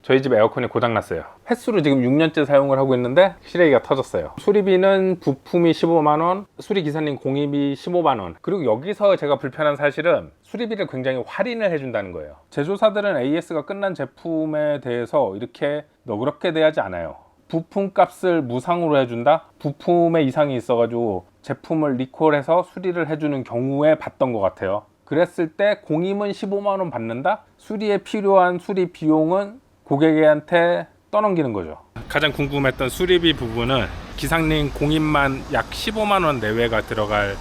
저희 집 에어컨이 고장났어요. 횟수로 지금 6년째 사용을 하고 있는데 실외기가 터졌어요. 수리비는 부품이 15만원, 수리기사님 공입이 15만원. 그리고 여기서 제가 불편한 사실은 수리비를 굉장히 할인을 해준다는 거예요. 제조사들은 AS가 끝난 제품에 대해서 이렇게 너그럽게 대하지 않아요. 부품 값을 무상으로 해준다? 부품에 이상이 있어가지고 제품을 리콜해서 수리를 해주는 경우에 봤던 것 같아요. 그랬을 때 공임은 15만원 받는다? 수리에 필요한 수리 비용은 고객한테 떠넘기는 거죠. 가장 궁금했던 수리비 부분은 기사님 공임만 약 15만원 내외가 들어갈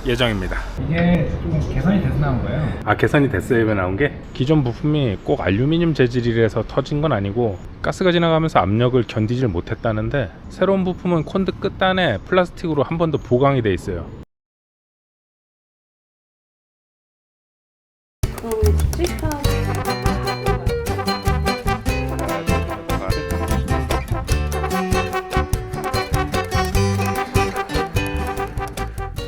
예정입니다. 이게 좀 개선이 돼서 나온 거예요. 아, 개선이 됐어요. 이거 나온 게? 기존 부품이 꼭 알루미늄 재질이라서 터진 건 아니고 가스가 지나가면서 압력을 견디질 못했다는데, 새로운 부품은 콘드 끝단에 플라스틱으로 한 번 더 보강이 돼 있어요.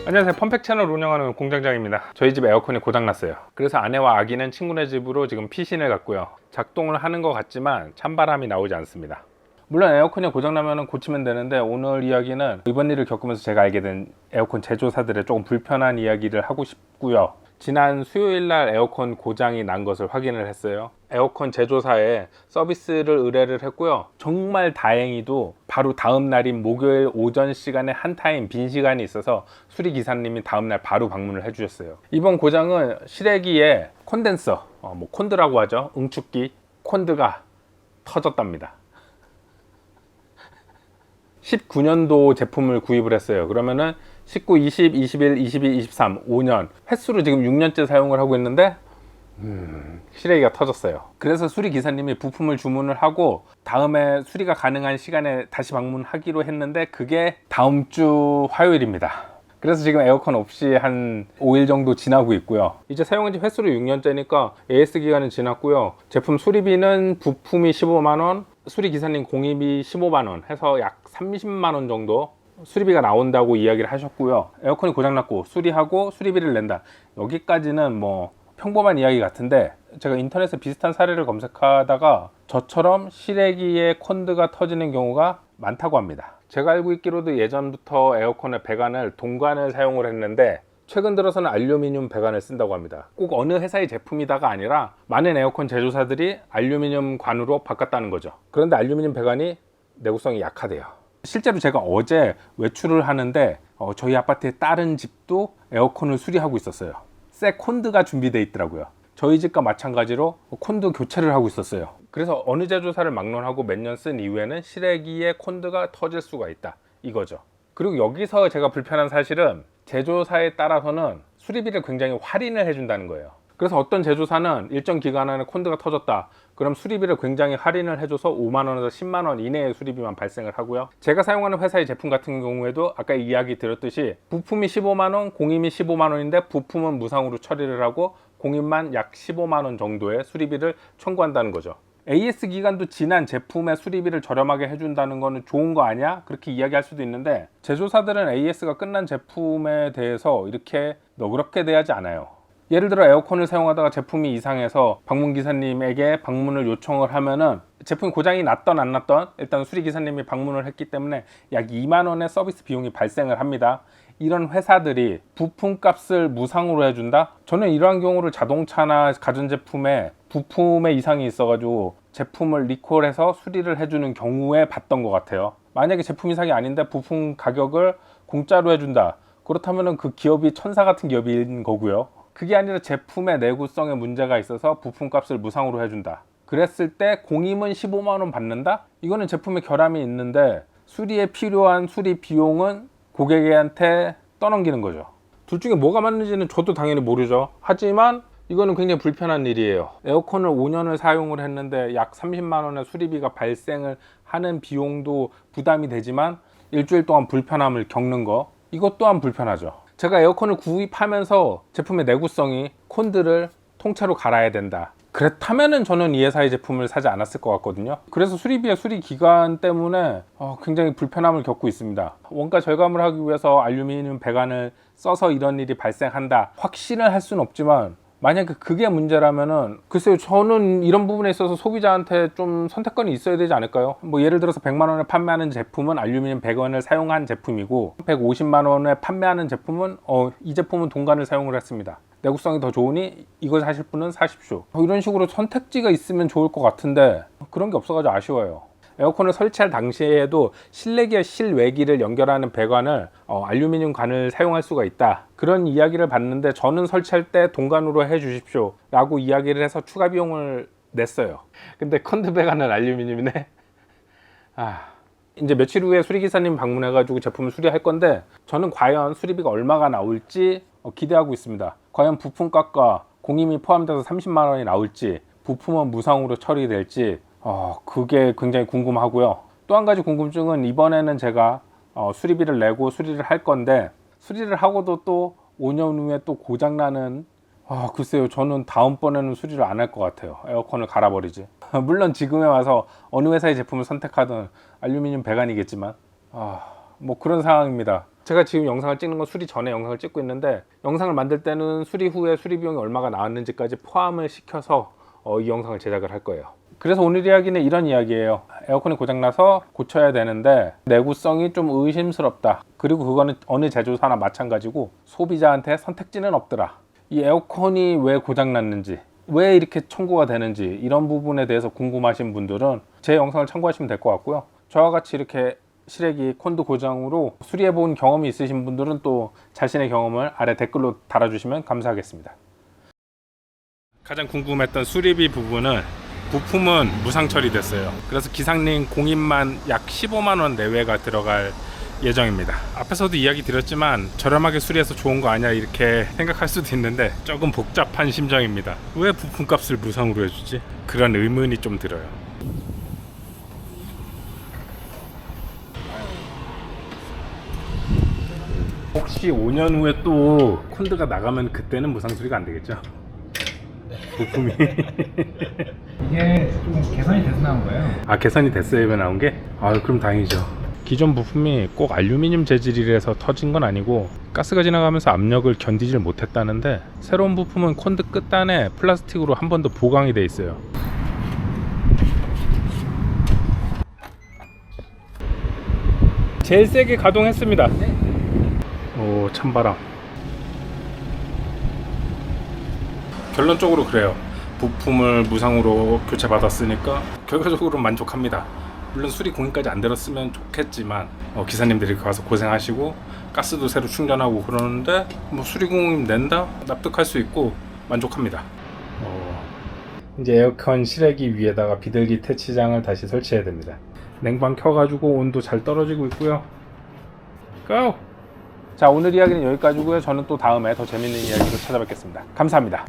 안녕하세요. 펌팩 채널 운영하는 공장장입니다. 저희 집 에어컨이 고장났어요. 그래서 아내와 아기는 친구네 집으로 지금 피신을 갔고요. 작동을 하는 것 같지만 찬바람이 나오지 않습니다. 물론 에어컨이 고장나면 고치면 되는데, 오늘 이야기는 이번 일을 겪으면서 제가 알게 된 에어컨 제조사들의 조금 불편한 이야기를 하고 싶고요. 지난 수요일날 에어컨 고장이 난 것을 확인을 했어요. 에어컨 제조사에 서비스를 의뢰를 했고요. 정말 다행히도 바로 다음 날인 목요일 오전 시간에 한 타임 빈 시간이 있어서 수리기사님이 다음날 바로 방문을 해주셨어요. 이번 고장은 실외기에 콘덴서, 콘드라고 하죠. 응축기 콘드가 터졌답니다. 19년도 제품을 구입을 했어요. 그러면은 19, 20, 21, 22, 23, 5년 횟수로 지금 6년째 사용을 하고 있는데 실외기가 터졌어요. 그래서 수리기사님이 부품을 주문을 하고 다음에 수리가 가능한 시간에 다시 방문하기로 했는데, 그게 다음 주 화요일입니다. 그래서 지금 에어컨 없이 한 5일 정도 지나고 있고요. 이제 사용한 지 횟수로 6년째니까 AS 기간은 지났고요. 제품 수리비는 부품이 15만원, 수리기사님 공입이 15만원 해서 약 30만원 정도 수리비가 나온다고 이야기를 하셨고요. 에어컨이 고장났고 수리하고 수리비를 낸다. 여기까지는 뭐 평범한 이야기 같은데, 제가 인터넷에 비슷한 사례를 검색하다가 저처럼 실외기에 콘드가 터지는 경우가 많다고 합니다. 제가 알고 있기로도 예전부터 에어컨의 배관을 동관을 사용을 했는데, 최근 들어서는 알루미늄 배관을 쓴다고 합니다. 꼭 어느 회사의 제품이다가 아니라 많은 에어컨 제조사들이 알루미늄 관으로 바꿨다는 거죠. 그런데 알루미늄 배관이 내구성이 약하대요. 실제로 제가 어제 외출을 하는데 저희 아파트의 다른 집도 에어컨을 수리하고 있었어요. 새 콘드가 준비되어 있더라고요. 저희 집과 마찬가지로 콘드 교체를 하고 있었어요. 그래서 어느 제조사를 막론하고 몇 년 쓴 이후에는 실외기에 콘드가 터질 수가 있다, 이거죠. 그리고 여기서 제가 불편한 사실은 제조사에 따라서는 수리비를 굉장히 할인을 해준다는 거예요. 그래서 어떤 제조사는 일정 기간 안에 콘드가 터졌다, 그럼 수리비를 굉장히 할인을 해줘서 5만원에서 10만원 이내의 수리비만 발생을 하고요. 제가 사용하는 회사의 제품 같은 경우에도 아까 이야기 드렸듯이 부품이 15만원, 공임이 15만원인데 부품은 무상으로 처리를 하고 공임만 약 15만원 정도의 수리비를 청구한다는 거죠. AS 기간도 지난 제품의 수리비를 저렴하게 해준다는 거는 좋은 거 아니야? 그렇게 이야기할 수도 있는데, 제조사들은 AS가 끝난 제품에 대해서 이렇게 너그럽게 대하지 않아요. 예를 들어 에어컨을 사용하다가 제품이 이상해서 방문기사님에게 방문을 요청을 하면은, 제품이 고장이 났던 안 났던 일단 수리기사님이 방문을 했기 때문에 약 2만원의 서비스 비용이 발생을 합니다. 이런 회사들이 부품값을 무상으로 해준다? 저는 이러한 경우를 자동차나 가전제품에 부품에 이상이 있어가지고 제품을 리콜해서 수리를 해주는 경우에 봤던 것 같아요. 만약에 제품 이상이 아닌데 부품 가격을 공짜로 해준다, 그렇다면 그 기업이 천사 같은 기업인 거고요. 그게 아니라 제품의 내구성에 문제가 있어서 부품값을 무상으로 해준다, 그랬을 때 공임은 15만원 받는다? 이거는 제품에 결함이 있는데 수리에 필요한 수리 비용은 고객한테 떠넘기는 거죠. 둘 중에 뭐가 맞는지는 저도 당연히 모르죠. 하지만 이거는 굉장히 불편한 일이에요. 에어컨을 5년을 사용을 했는데 약 30만원의 수리비가 발생을 하는 비용도 부담이 되지만 일주일 동안 불편함을 겪는 거, 이것 또한 불편하죠. 제가 에어컨을 구입하면서 제품의 내구성이 콘드를 통째로 갈아야 된다, 그렇다면은 저는 이 회사의 제품을 사지 않았을 것 같거든요. 그래서 수리비의 수리 기간 때문에 굉장히 불편함을 겪고 있습니다. 원가 절감을 하기 위해서 알루미늄 배관을 써서 이런 일이 발생한다 확신을 할 수는 없지만, 만약에 그게 문제라면은 글쎄요, 저는 이런 부분에 있어서 소비자한테 좀 선택권이 있어야 되지 않을까요? 뭐 예를 들어서 100만 원에 판매하는 제품은 알루미늄 100원을 사용한 제품이고 150만 원에 판매하는 제품은 이 제품은 동관을 사용을 했습니다. 내구성이 더 좋으니 이걸 사실 분은 사십시오. 이런 식으로 선택지가 있으면 좋을 것 같은데 그런 게 없어가지고 아쉬워요. 에어컨을 설치할 당시에도 실내기와 실외기를 연결하는 배관을 알루미늄 관을 사용할 수가 있다, 그런 이야기를 봤는데 저는 설치할 때 동관으로 해 주십시오 라고 이야기를 해서 추가 비용을 냈어요. 근데 컨드 배관은 알루미늄이네. 이제 며칠 후에 수리기사님 방문해 가지고 제품을 수리할 건데 저는 과연 수리비가 얼마가 나올지 기대하고 있습니다. 과연 부품값과 공임이 포함돼서 30만 원이 나올지, 부품은 무상으로 처리될지 그게 굉장히 궁금하고요. 또 한 가지 궁금증은 이번에는 제가 수리비를 내고 수리를 할 건데 수리를 하고도 또 5년 후에 또 고장나는, 글쎄요, 저는 다음번에는 수리를 안 할 것 같아요. 에어컨을 갈아버리지. 물론 지금에 와서 어느 회사의 제품을 선택하든 알루미늄 배관이겠지만 뭐 그런 상황입니다. 제가 지금 영상을 찍는 건 수리 전에 영상을 찍고 있는데 영상을 만들 때는 수리 후에 수리 비용이 얼마가 나왔는지까지 포함을 시켜서 이 영상을 제작을 할 거예요. 그래서 오늘 이야기는 이런 이야기예요. 에어컨이 고장나서 고쳐야 되는데 내구성이 좀 의심스럽다, 그리고 그거는 어느 제조사나 마찬가지고 소비자한테 선택지는 없더라. 이 에어컨이 왜 고장났는지, 왜 이렇게 청구가 되는지, 이런 부분에 대해서 궁금하신 분들은 제 영상을 참고하시면 될 것 같고요. 저와 같이 이렇게 실외기 콘드 고장으로 수리해 본 경험이 있으신 분들은 또 자신의 경험을 아래 댓글로 달아주시면 감사하겠습니다. 가장 궁금했던 수리비 부분은 부품은 무상 처리됐어요. 그래서 기상님 공임만 약 15만 원 내외가 들어갈 예정입니다. 앞에서도 이야기 드렸지만 저렴하게 수리해서 좋은 거 아니야 이렇게 생각할 수도 있는데 조금 복잡한 심정입니다. 왜 부품값을 무상으로 해주지? 그런 의문이 좀 들어요. 혹시 5년 후에 또 콘드가 나가면 그때는 무상 수리가 안 되겠죠? 부품이 이게 좀 개선이 돼서 나온 거예요. 개선이 됐어요, 이거 나온 게? 그럼 다행이죠. 기존 부품이 꼭 알루미늄 재질이라서 터진 건 아니고 가스가 지나가면서 압력을 견디질 못했다는데 새로운 부품은 콘드 끝단에 플라스틱으로 한 번 더 보강이 돼 있어요. 제일 세게 가동했습니다. 오, 찬바람. 결론적으로 그래요. 부품을 무상으로 교체받았으니까 결과적으로 만족합니다. 물론 수리 공임까지 안 들었으면 좋겠지만 기사님들이 가서 고생하시고 가스도 새로 충전하고 그러는데 뭐 수리 공임 낸다? 납득할 수 있고 만족합니다. 이제 에어컨 실외기 위에다가 비둘기 퇴치장을 다시 설치해야 됩니다. 냉방 켜가지고 온도 잘 떨어지고 있고요. 고! 자, 오늘 이야기는 여기까지고요. 저는 또 다음에 더 재밌는 이야기로 찾아뵙겠습니다. 감사합니다.